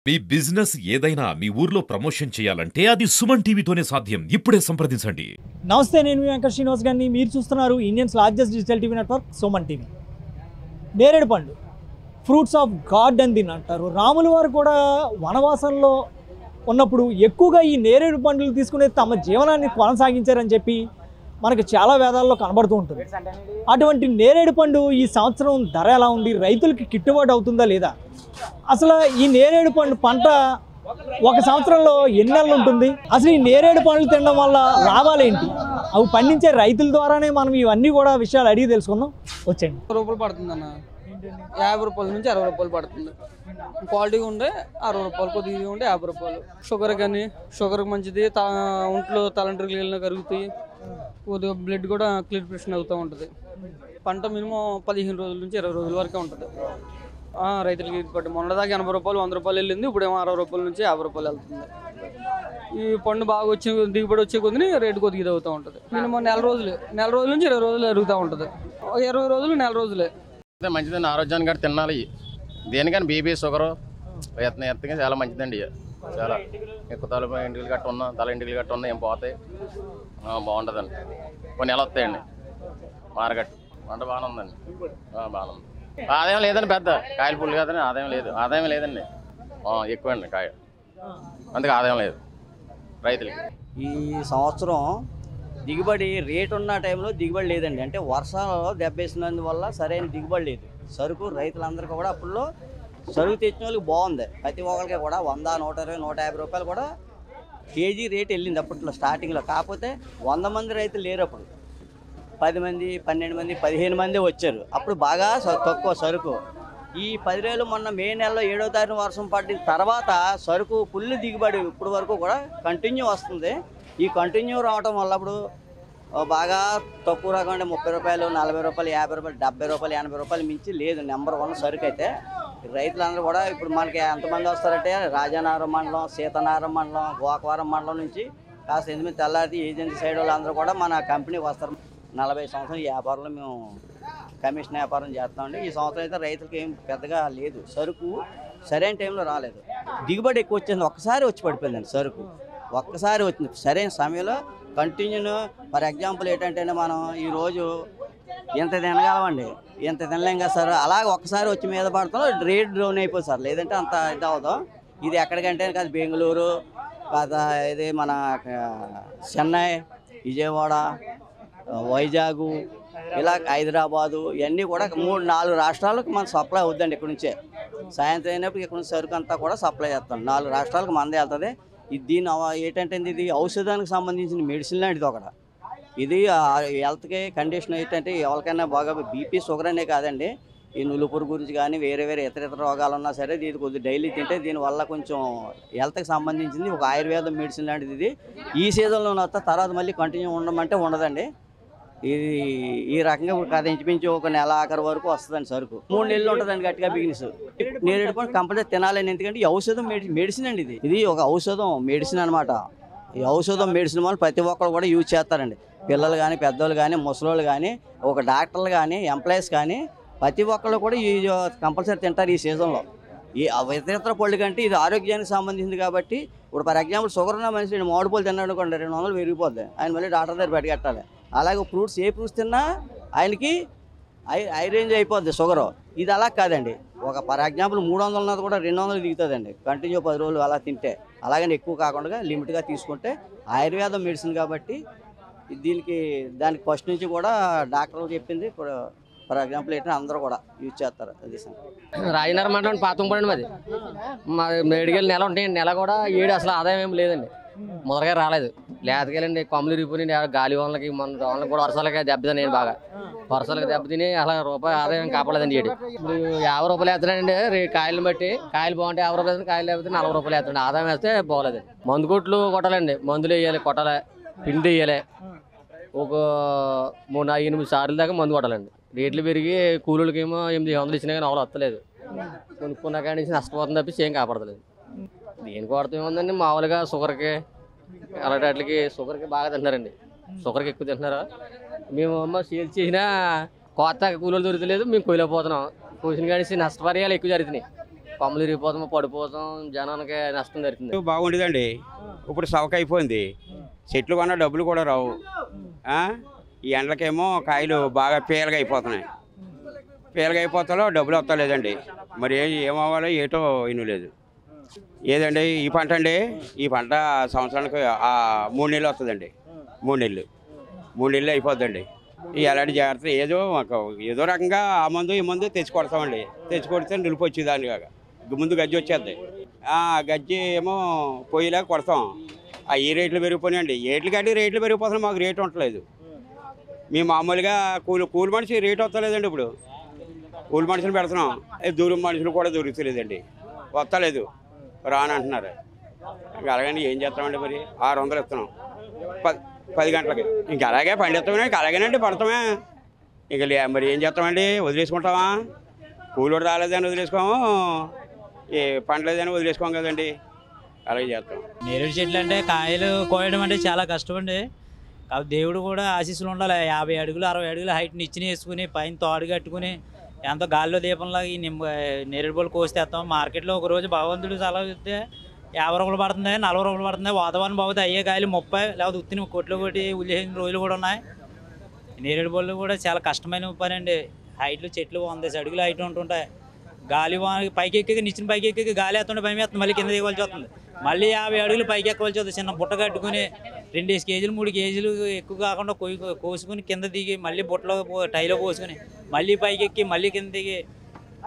మీ business ఏదైనా మీ ఊర్లో promotion చేయాలంటే అది సుమన్ టీవీతోనే సాధ్యం. ఇప్పుడే సంప్రదించండి. నమస్తే, నేను మీ వెంకట శ్రీనివాస్ గారిని. మీరు చూస్తున్నారు Indians largest digital TV network Suman TV. నేరేడు పండు ఫ్రూట్స్ ఆఫ్ గాడ్ అని దీన్ని అంటారు. రాముల వారు కూడా వనవాసంలో ఉన్నప్పుడు ఎక్కువగా ఈ నేరేడు పండ్లు తీసుకునే తమ జీవనాన్ని కొనసాగించారని చెప్పి మనకు చాలా వేదాల్లో కనబడుతూ ఉంటుంది. అటువంటి నేరేడు పండు ఈ సంవత్సరం ధర ఎలా ఉంది, రైతులకి గిట్టుబాటు అవుతుందా లేదా, అసలు ఈ నేరేడు పండు పంట ఒక సంవత్సరంలో ఎన్ని నెలలు ఉంటుంది, అసలు ఈ నేరేడు పండ్లు తినడం వల్ల లాభాలేంటి, అవి పండించే రైతుల ద్వారానే మనం ఇవన్నీ కూడా విషయాలు అడిగి తెలుసుకుందాం. వచ్చండి. రూపాయలు పడుతుంది అన్న, 50 రూపాయల నుంచి 60 రూపాయలు పడుతుంది. క్వాలిటీగా ఉండే 60 రూపాయలు, కొద్దిగా ఉండే 50 రూపాయలు. షుగర్ కానీ షుగర్కి మంచిది, ఒంట్లో తలంటరికి వెళ్ళిన కరుగుతాయి, కొద్దిగా బ్లడ్ కూడా క్లియర్ఫికేషన్ అవుతూ ఉంటుంది. పంట మినిమం 15 రోజుల నుంచి 20 రోజుల వరకే ఉంటుంది. రైతులకి పట్టి మొన్నదాకా 80 రూపాయలు 100 రూపాయలు వెళ్ళింది, ఇప్పుడేమో 60 రూపాయల నుంచి 50 రూపాయలు వెళ్తుంది. ఈ పండు బాగా వచ్చే దిగుబడి వచ్చే కొద్దిని రేటు కొద్దిగా ఇది అవుతూ ఉంటుంది. మినిమం నెల రోజుల నుంచి 20 రోజులు జరుగుతూ ఉంటుంది. 20 రోజులు నెల రోజులే మంచిదండి. ఆరోగ్యానికి కూడా తినాలి. దేనికని బీపీ షుగరు ఎత్తగా చాలా మంచిదండి. చాలా ఎక్కువ తల ఇంటికి గట్ట ఉన్నా, తల ఇంటికి గట్ట ఉన్నా ఏం పోతాయి, బాగుంటుందండి. కొన్ని నెల వస్తాయండి. మార్కెట్ పంట బాగానే ఉందండి, బాగానే ఉంది. ఆదాయం లేదండి, పెద్ద కాయలు పుల్లు కాదని ఆదాయం లేదండి, ఎక్కువ అండి కాయ, అందుకే ఆదాయం లేదు రైతులకి. ఈ సంవత్సరం దిగుబడి రేటు ఉన్న టైంలో దిగుబడి లేదండి. అంటే వర్షాలు దెబ్బేసినందువల్ల సరైన దిగుబడి లేదు. సరుకు రైతులందరికీ కూడా అప్పుల్లో సరుకు తెచ్చిన వాళ్ళకి బాగుంది. ప్రతి ఒక్కరికి కూడా 100, 120, 150 రూపాయలు కూడా కేజీ రేటు వెళ్ళింది అప్పట్లో స్టార్టింగ్లో. కాకపోతే 100 మంది రైతులు లేరు అప్పుడు. 10 మంది, 12 మంది, 15 మంది వచ్చారు. అప్పుడు బాగా తక్కువ సరుకు. ఈ 10 రోజులు మొన్న మే నెలలో 7వ తారీఖు వర్షం పడిన తర్వాత సరుకు ఫుల్ దిగుబడి ఇప్పుడు వరకు కూడా కంటిన్యూ వస్తుంది. ఈ కంటిన్యూ రావటం వల్ల ఇప్పుడు బాగా తక్కువ రకం అంటే 30 రూపాయలు, 40 రూపాయలు, 50 రూపాయలు, 70 రూపాయలు, 80 రూపాయలు మించి లేదు. నెంబర్ 1 సరుకు అయితే రైతులందరూ కూడా ఇప్పుడు మనకి ఎంతమంది వస్తారంటే రాజానగరం మండలం, సీతనారం మండలం, గోకవరం మండలం నుంచి కాస్త 8 తెల్లారి ఏజెన్సీ సైడ్ వాళ్ళందరూ కూడా మన కంపెనీకి వస్తారు. 40 సంవత్సరాల వ్యాపారంలో మేము కమిషన్ వ్యాపారం చేస్తామండి. ఈ సంవత్సరం అయితే రైతులకి ఏం పెద్దగా లేదు. సరుకు సరైన టైంలో రాలేదు. దిగుబడి ఎక్కువ వచ్చింది, ఒక్కసారి వచ్చి పడిపోయిందండి సరుకు. ఒక్కసారి వచ్చింది సరైన సమయంలో కంటిన్యూ. ఫర్ ఎగ్జాంపుల్ ఏంటంటే మనం ఈరోజు ఎంత తినగలమండి, ఎంత తినలేం కదా సార్. అలాగే ఒక్కసారి వచ్చి మీద పడతాం, రేట్ డౌన్ అయిపోతుంది సార్. లేదంటే అంత ఇది అవుతాం. ఇది ఎక్కడికంటే కాదు బెంగళూరు, కాదా ఇది మన చెన్నై, విజయవాడ, వైజాగ్, ఇలా హైదరాబాదు, ఇవన్నీ కూడా 3-4 రాష్ట్రాలకు మన సప్లై అవుద్దండి. ఇక్కడ నుంచే సాయంత్రం అయినప్పుడు ఇక్కడ నుంచి సరుకు అంతా కూడా సప్లై చేస్తాం. 4 రాష్ట్రాలకు మందే వెళ్తుంది. దీని ఏంటంటే ఇది ఔషధానికి సంబంధించిన మెడిసిన్ లాంటిది ఒకటి. ఇది హెల్త్కి కండిషన్ ఏంటంటే ఎవరికైనా బాగా బీపీ షుగర్ అనే కాదండి, ఈ నులుపురు గురించి కానీ వేరే ఇతర రోగాలు ఉన్నా సరే ఇది కొద్దిగా డైలీ తింటే దీనివల్ల కొంచెం హెల్త్కి సంబంధించింది ఒక ఆయుర్వేదం మెడిసిన్ లాంటిది. ఇది ఈ సీజన్లో వస్తా, తర్వాత మళ్ళీ కంటిన్యూ ఉండమంటే ఉండదండి. ఇది ఈ రకంగా కథ ఇంచుమించు ఒక నెల ఆఖరి వరకు వస్తుందండి సరుకు. 3 నెలలు ఉంటుందండి గట్టిగా బిజినెస్. నేరేడు పండు కంపల్సరీ తినాలని, ఎందుకంటే ఈ ఔషధం మెడిసిన్ అండి. ఇది ఒక ఔషధం మెడిసిన్ అనమాట. ఈ ఔషధం మెడిసిన్ వల్ల ప్రతి ఒక్కరు కూడా యూజ్ చేస్తారండి. పిల్లలు కానీ, పెద్దోళ్ళు కానీ, ముసలోళ్ళు కానీ, ఒక డాక్టర్లు కానీ, ఎంప్లాయీస్ కానీ ప్రతి ఒక్కళ్ళు కూడా ఈ కంపల్సరీ తింటారు ఈ సీజన్లో. ఈ ఇతర పళ్ళు కంటే ఇది ఆరోగ్యానికి సంబంధించింది కాబట్టి. ఇప్పుడు ఫర్ ఎగ్జాంపుల్ షుగర్ ఉన్న మనిషి మామిడి పళ్ళు తిన్నాడు అనుకోండి, 200 పెరిగిపోద్ది. ఆయన మళ్ళీ డాక్టర్ దగ్గర పెట్టగట్టాలి. అలాగే ఫ్రూట్స్ ఏ ఫ్రూట్స్ తిన్నా ఆయనకి హై రేంజ్ అయిపోద్ది షుగరు. ఇది అలా కాదండి. ఒక ఫర్ ఎగ్జాంపుల్ 300 ఉన్నది కూడా 200 దిగుతుందండి కంటిన్యూ 10 రోజులు అలా తింటే. అలాగని ఎక్కువ కాకుండా లిమిట్గా తీసుకుంటే ఆయుర్వేదం మెడిసిన్ కాబట్టి దానికి ఫస్ట్ నుంచి కూడా డాక్టర్లు చెప్పింది. ఇప్పుడు ఫర్ ఎగ్జాంపుల్ ఏంటంటే అందరూ కూడా యూజ్ చేస్తారు. అది రాజనగరం మండలం పాతంపడండి మాది. మా మెడికల్ నెల ఉంటాయండి. నెల కూడా అసలు ఆదాయం ఏం లేదండి. మొదలుగా రాలేదు. లేతకెళ్ళండి కొమ్మలు ఇరిగిపోయి గాలి వాళ్ళకి మన కూడా వర్షాలకి దెబ్బతిని నేను బాగా వర్షాలకు దెబ్బతిని అలా రూపాయి ఆదాయం కాపాడదండి. ఇప్పుడు 50 రూపాయలు వేస్తాడండి కాయలు బట్టి. కాయలు బాగుంటే 50 రూపాయలు, కాయలు లేకపోతే 40 రూపాయలు వేస్తాడు. ఆదాయం వేస్తే బాగోలేదు. మందు కొట్లు కొట్టాలండి, మందులు వేయాలి, కొట్టాలి, పిండి వేయాలి. ఒక 3-8 సార్లు దాకా మందు కొట్టాలండి. రేట్లు పెరిగి కూలీలకి ఏమో 800 ఇచ్చినా కానీ ఎవరు వస్తలేదు. కొనుక్కున్న కాడి నుంచి నష్టపోతుంది తప్పించి ఏం కాపాడతలేదు. దేనికి వాడుతూ ఏముందండి, మామూలుగా షుగర్కి అలాంటి వాటికి షుగర్కి బాగా తింటున్నారండి. షుగర్కి ఎక్కువ తింటున్నారు. మేము సేల్స్ చేసినా కొత్త కూలీలు దొరకలేదు, మేము కోయలేకపోతున్నాం. కోసిన కాడి నష్టపరిహాలు ఎక్కువ జరుగుతున్నాయి. కొమ్మలు ఇరిగిపోతాం, పడిపోతాం, జనానికి నష్టం జరుగుతుంది. బాగుండేదండి, ఇప్పుడు సవక అయిపోయింది. చెట్లు కొన్న డబ్బులు కూడా రావు. ఈ ఎండలకేమో కాయలు బాగా పీలగా అయిపోతున్నాయి. పీలగా అయిపోతాలో డబ్బులు వస్తలేదండి. మరి ఏమవ్వాలో ఏటో ఇనులేదు. ఏదండి ఈ పంట అండి, ఈ పంట సంవత్సరానికి 3 నెలలు వస్తుందండి. 3 నెలలు అయిపోద్దండి. ఎలాంటి జాగ్రత్త ఏదో రకంగా ఆ మందు ఈ మందు తెచ్చి కొడతామండి. తెచ్చి కొడితే నిలిపి వచ్చేదాన్ని కాక ముందు గజ్జి వచ్చేద్ది. గజ్జి ఏమో పొయ్యిలాగా కొడతాం. ఈ రేట్లు పెరిగిపోయినాయండి. ఏట్లు కట్టి రేట్లు పెరిగిపోతున్నాయి, మాకు రేటు ఉండలేదు. మేము మామూలుగా కూలి మనిషి రేటు వస్తలేదండి. ఇప్పుడు కూలి మనుషులు పెడుతున్నాం, దూరం మనుషులు కూడా దొరుకుతలేదండి. వస్తలేదు, రానంటున్నారు. ఇంకా అలాగండి ఏం చేస్తామండి, మరి 600 ఇస్తున్నాం 10 గంటలకి. ఇంక అలాగే పండిస్తామే, ఇంక అలాగేనండి పడతామే. ఇంక మరి ఏం చేస్తామండి, వదిలేసుకుంటామా? కూలోడు రాలేదని వదిలేసుకోము, ఏ పండలేదని వదిలేసుకోం కదండి. అలాగే చేస్తాం. నేరేడు చెట్లు అంటే కాయలు కోయడం అంటే చాలా కష్టం అండి. కాబట్టి దేవుడు కూడా ఆశీస్సులు ఉండాలి. 50 అడుగులు 60 అడుగులు హైట్ నిచ్చిన వేసుకుని పైన తోడు కట్టుకుని ఎంతో గాల్లో దీపంలాగా ఈ నేరేడు పళ్ళు కోస్తేస్తాం. మార్కెట్లో ఒకరోజు భగవంతుడు సలహా ఇస్తే 50 రూపాయలు పడుతుంది, 40 రూపాయలు పడుతుంది. వాతావరణం బాగుంది, అయ్యే కాయలు 30 లేకపోతే ఉత్తిని కొట్లు కొట్టి ఉల్లేసిన రోజులు కూడా ఉన్నాయి. నేరేడు పళ్ళు కూడా చాలా కష్టమైన పని అండి. హైట్లు చెట్లు 100 అడుగులు హైట్ ఉంటుంటాయి. గాలి పైకి ఎక్కి నిచ్చిన పైకి ఎక్కి గాలి వేస్తుంటే భయం వేస్తుంది, మళ్ళీ కింద దిగవలసి వస్తుంది. మళ్ళీ 50 అడుగులు పైకి ఎక్కవలసి వస్తుంది. చిన్న బుట్ట కట్టుకుని 2 కేజీలు 3 కేజీలు ఎక్కువ కాకుండా కోసుకుని కింద దిగి మళ్ళీ బుట్టలో టైలో పోసుకుని మళ్ళీ పైకి ఎక్కి మళ్ళీ కింద దిగి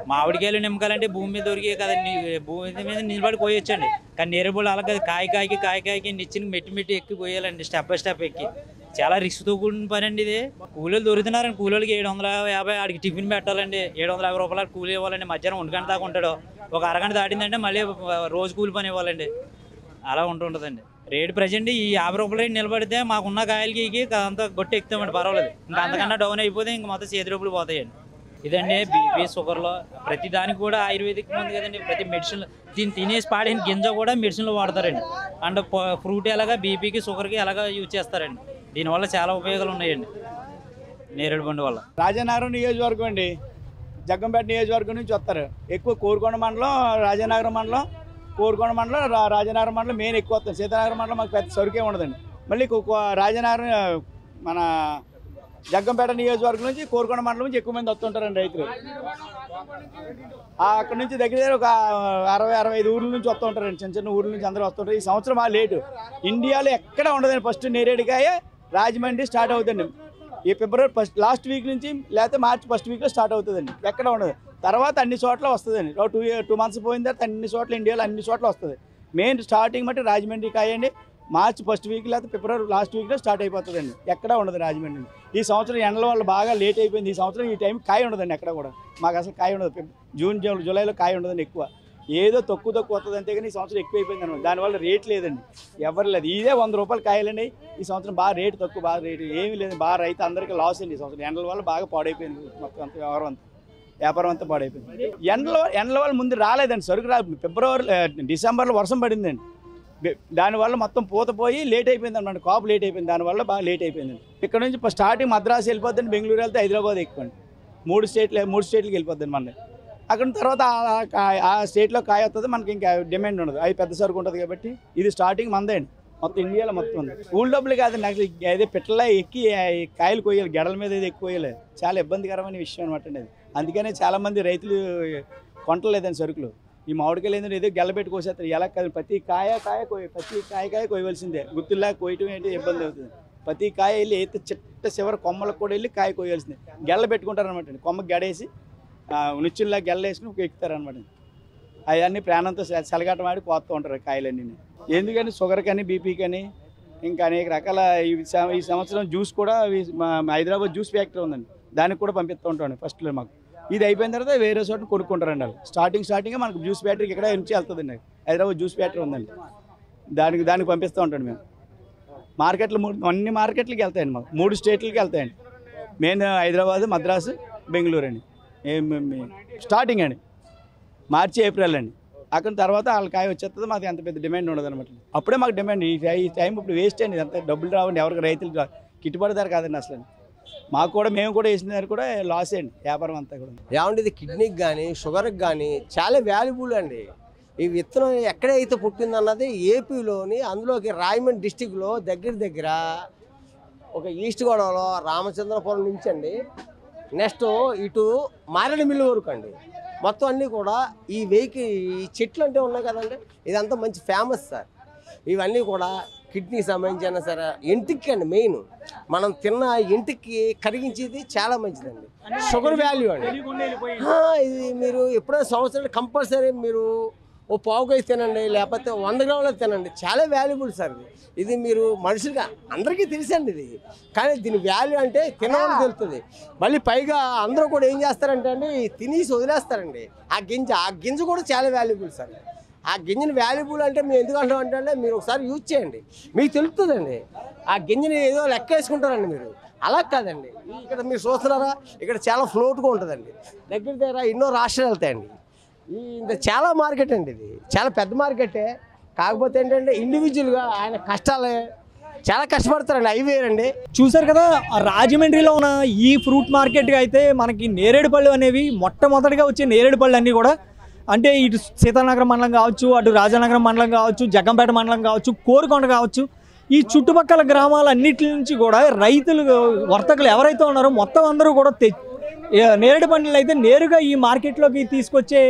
మామిడికాయలు నిమ్మకాయలంటే భూమి మీద దొరికే కదండి, భూమి మీద నిలబడి కోయొచ్చండి. కానీ నేరేడు అలా కదా, కాయకాయకి నిచ్చిన మెట్టి ఎక్కి కోయాలండి, స్టెప్ బై స్టెప్ ఎక్కి. చాలా రిస్క్తో కూడిన పని అండి ఇది. కూలీలు దొరుకుతున్నారండి. కూలీలకి 750, ఆడికి టిఫిన్ పెట్టాలండి, 750 రూపాయలు కూలీ ఇవ్వాలండి. మధ్యాహ్నం 1 గంట దాకా ఉంటాడు. ఒక అరగంట దాటిందంటే మళ్ళీ రోజు కూలి పని ఇవ్వాలండి. అలా ఉంటుంటుందండి. రేటు ప్రజెంట్ ఈ 50 రూపాయల రేటు నిలబడితే మాకున్న కాయలకి అంతా గొట్టి ఎక్కుతామండి, పర్వాలేదు. ఇంకా అంతకన్నా డౌన్ అయిపోతే ఇంక మొత్తం చేతి రూపాయలు పోతాయండి. ఇదండి బీపీ షుగర్లో ప్రతి దానికి కూడా ఆయుర్వేదిక్ ఉంది కదండి. ప్రతి మెడిసిన్ దీన్ని తినేసి పాడైన గింజ కూడా మెడిసిన్లో వాడతారండి. అండ్ ఫ్రూట్ ఎలాగా బీపీకి షుగర్కి ఎలాగా యూజ్ చేస్తారండి. దీనివల్ల చాలా ఉపయోగాలు ఉన్నాయండి నేరేడు పండు వల్ల. రాజానగరం నియోజకవర్గం అండి, జగ్గంపేట నియోజకవర్గం నుంచి వస్తారు. ఎక్కువ కోరుకొండ మండలం, రాజానగరం మండలం, కోరుకొండ మండలం, రాజానగరం మండలం మెయిన్ ఎక్కువ వస్తుంది. సీతానగరం మండలం మాకు పెద్ద సరుకే ఉండదండి. మళ్ళీ రాజానగరం మన జగ్గంపేట నియోజకవర్గం నుంచి కోరుకొండ మండలం నుంచి ఎక్కువ మంది వస్తుంటారండి రైతులు. అక్కడ నుంచి దగ్గర ఒక 60-65 ఊర్ల నుంచి వస్తూ ఉంటారండి. చిన్న చిన్న ఊర్ల నుంచి అందరూ వస్తుంటారు. ఈ సంవత్సరం లేటు ఇండియాలో ఎక్కడ ఉండదండి. ఫస్ట్ నేరేడుకాయ రాజమండ్రి స్టార్ట్ అవుతుందండి. ఈ ఫిబ్రవరి లాస్ట్ వీక్ నుంచి లేకపోతే మార్చి ఫస్ట్ వీక్లో స్టార్ట్ అవుతుందండి. ఎక్కడ ఉండదు. తర్వాత అన్ని చోట్ల వస్తుందండి. 2 మంత్స్ పోయిన తర్వాత అన్ని చోట్ల ఇండియాలో అన్ని చోట్ల వస్తుంది. మెయిన్ స్టార్టింగ్ బట్టి రాజమండ్రి కాయ అండి. మార్చి ఫస్ట్ వీక్ లేకపోతే ఫిబ్రవరి లాస్ట్ వీక్లో స్టార్ట్ అయిపోతుందండి. ఎక్కడ ఉండదు రాజమండ్రి. ఈ సంవత్సరం ఎండల వల్ల బాగా లేట్ అయిపోయింది. ఈ సంవత్సరం ఈ టైం కాయ ఉండదండి ఎక్కడ కూడా. మాకు అసలు కాయ ఉండదు. జూన్ జూలైలో కాయ ఉండదండి ఎక్కువ. ఏదో తక్కువ వస్తుంది అంతే కానీ ఈ సంవత్సరం ఎక్కువ అయిపోయింది అనమాట. దానివల్ల రేట్ లేదండి, ఎవరు లేదు. ఇదే 100 రూపాయలు కాయలండి. ఈ సంవత్సరం బాగా రేటు తక్కువ, బాగా రేటు ఏమీ లేదు. బాగా రైతు అందరికీ లాస్ అండి ఈ సంవత్సరం. ఎండల వల్ల బాగా పాడైపోయింది మొత్తం అంతా, వ్యాపారం అంతా పాడైపోయింది. ఎండల వల్ల ముందు రాలేదండి, సరుకు డిసెంబర్లో వర్షం పడిందండి. దానివల్ల మొత్తం పూత పోయి లేట్ అయిపోయింది అనమాట. కాపు లేట్ అయిపోయింది, దానివల్ల బాగా లేట్ అయిపోయిందండి. ఇక్కడ నుంచి స్టార్టింగ్ మద్రాసు వెళ్ళిపోద్దండి, బెంగళూరు వెళ్తే హైదరాబాద్ ఎక్కువండి. 3 స్టేట్లకి వెళ్ళిపోద్దండి మన. అక్కడ తర్వాత ఆ స్టేట్లో కాయ వస్తుంది, మనకి ఇంకా డిమాండ్ ఉండదు. అది పెద్ద సరుకు ఉంటుంది కాబట్టి ఇది స్టార్టింగ్ మందే అండి మొత్తం ఇండియాలో మొత్తం ఉంది. కూల్ డబ్బులు కాదండి, నాకు అదే పెట్టలా ఎక్కి కాయలు కొయ్యాలి, గెడల మీద ఏది ఎక్కువ కొయ్యాలి. చాలా ఇబ్బందికరమైన విషయం అనమాట అండి అది. అందుకనే చాలామంది రైతులు కొంటలేదండి సరుకులు. ఈ మామిడికాయలు ఏంటంటే ఏదో గెల్లబెట్టి కోసేస్తారు. ఎలా కాదు, ప్రతి కాయ కోయవలసిందే. గుర్తుల్లా కోయటం ఏంటి ఇబ్బంది అవుతుంది. ప్రతి కాయ వెళ్ళి అయితే చిట్ట చివరి కొమ్మలకు కూడా వెళ్ళి కాయ కోయాల్సిందే. గెల్ల పెట్టుకుంటారు అనమాట అండి. కొమ్మకి గడేసి నుచ్చుల్లా గెల్ల వేసుకుని ఎక్కుతారనమాట. అవన్నీ ప్రాణంతో సెలగాటం ఆడి కోస్తూ ఉంటారు కాయలన్నీ. ఎందుకని షుగర్ కానీ బీపీ కానీ ఇంకా అనేక రకాల ఈ సంవత్సరం జ్యూస్ కూడా హైదరాబాద్ జ్యూస్ ఫ్యాక్టరీ ఉందండి, దానికి కూడా పంపిస్తూ ఉంటాను ఫస్ట్లో. మాకు ఇది అయిపోయిన తర్వాత వేరే చోట కొనుక్కుంటారండి వాళ్ళు. స్టార్టింగ్ మనకు జ్యూస్ ఫ్యాక్టరీకి ఇక్కడ నుంచి వెళ్తుందండి. హైదరాబాద్ జ్యూస్ ఫ్యాక్టరీ ఉందండి, దానికి పంపిస్తూ ఉంటాను మేము. మార్కెట్లు అన్ని మార్కెట్లకి వెళ్తాయండి. మాకు 3 స్టేట్లకి వెళ్తాయండి. మెయిన్ హైదరాబాద్, మద్రాసు, బెంగళూరు అండి. స్టార్టింగ్ అండి మార్చి ఏప్రిల్ అండి. అక్కడ తర్వాత వాళ్ళ కాయ వచ్చేస్తుంది. మాకు ఎంత పెద్ద డిమాండ్ ఉండదు అనమాట. అప్పుడే మాకు డిమాండ్. ఈ టైం ఇప్పుడు వేస్ట్ అండి. అంత డబ్బులు రావండి ఎవరికి, రైతులు గిట్టుబాటు ధర కాదండి అసలు. మాకు కూడా మేము కూడా వేసిన దానికి కూడా లాస్ అండి వ్యాపారం అంతా కూడా. ఏమంటే ఇది కిడ్నీకి కానీ షుగర్కి కానీ చాలా వాల్యుబుల్ అండి. ఈ విత్తనం ఎక్కడైతే పుట్టిందన్నది ఏపీలోని, అందులోకి రాయమండ్రి డిస్టిక్లో దగ్గర ఒక ఈస్ట్ గోదావరిలో రామచంద్రపురం నుంచి అండి, నెక్స్ట్ ఇటు మారేడుమిల్లి వరకు అండి, మొత్తం అన్నీ కూడా ఈ చెట్లు అంటే ఉన్నాయి కదండి, ఇదంతా మంచి ఫేమస్ సార్. ఇవన్నీ కూడా కిడ్నీకి సంబంధించిన సరే ఇంటికి అండి, మెయిన్ మనం తిన్న ఇంటికి కరిగించేది చాలా మంచిదండి. షుగర్ వాల్యూ అండి. ఇది మీరు ఎప్పుడైనా సంవత్సరం కంపల్సరీ మీరు ఓ పావుకైతే తినండి, లేకపోతే 100 గ్రాములు తినండి, చాలా వాల్యుబుల్ సార్. ఇది మీరు మనుషులుగా అందరికీ తెలుసండి ఇది, కానీ దీని వాల్యూ అంటే తినడానికి తెలుస్తుంది. మళ్ళీ పైగా అందరూ కూడా ఏం చేస్తారంటే అండి, తినేసి వదిలేస్తారండి ఆ గింజ కూడా చాలా వాల్యుబుల్ సార్. ఆ గింజని వాల్యుబుల్ అంటే మేము ఎందుకు అంటాం అంటే మీరు ఒకసారి యూజ్ చేయండి, మీకు తెలుస్తుందండి. ఆ గింజని ఏదో లెక్క వేసుకుంటారండి మీరు, అలా కాదండి. ఇక్కడ మీరు చూస్తున్నారా, ఇక్కడ చాలా ఫ్లోట్గా ఉంటుందండి. దగ్గర ఎన్నో రాష్ట్రాలు వెళ్తాయండి. చాలా మార్కెట్ అండి, ఇది చాలా పెద్ద మార్కెటే. కాకపోతే ఏంటంటే ఇండివిజువల్గా ఆయన కష్టాలే, చాలా కష్టపడతారండి, అవి వేరండి. చూసారు కదా, రాజమండ్రిలో ఉన్న ఈ ఫ్రూట్ మార్కెట్గా అయితే మనకి నేరేడు పళ్ళు అనేవి మొట్టమొదటిగా వచ్చే నేరేడు పళ్ళు అన్నీ కూడా అంటే ఇటు సీతానగరం మండలం కావచ్చు, అటు రాజానగరం మండలం కావచ్చు, జగ్గంపేట మండలం కావచ్చు, కోరుకొండ కావచ్చు, ఈ చుట్టుపక్కల గ్రామాలన్నిటి నుంచి కూడా రైతులు వర్తకులు ఎవరైతే ఉన్నారో మొత్తం అందరూ కూడా నేరేడు పండ్లు అయితే నేరుగా ఈ మార్కెట్లోకి తీసుకొచ్చే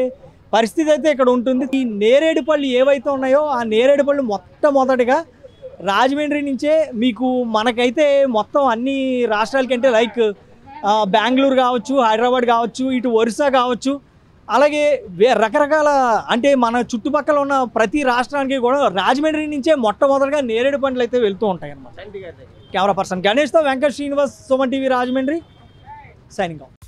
పరిస్థితి అయితే ఇక్కడ ఉంటుంది. ఈ నేరేడు పళ్ళు ఏవైతే ఉన్నాయో ఆ నేరేడు పళ్ళు మొట్టమొదటిగా రాజమండ్రి నుంచే మీకు మనకైతే మొత్తం అన్ని రాష్ట్రాలకంటే లైక్ బెంగళూరు కావచ్చు, హైదరాబాద్ కావచ్చు, ఇటు ఒరిస్సా కావచ్చు, అలాగే రకరకాల అంటే మన చుట్టుపక్కల ఉన్న ప్రతి రాష్ట్రానికి కూడా రాజమండ్రి నుంచే మొట్టమొదటిగా నేరేడు పండ్లు అయితే వెళ్తూ ఉంటాయి అన్నమాట. కెమెరా పర్సన్ గణేష్తో Venkat Srinivas, Suman TV Rajahmundry, signing of.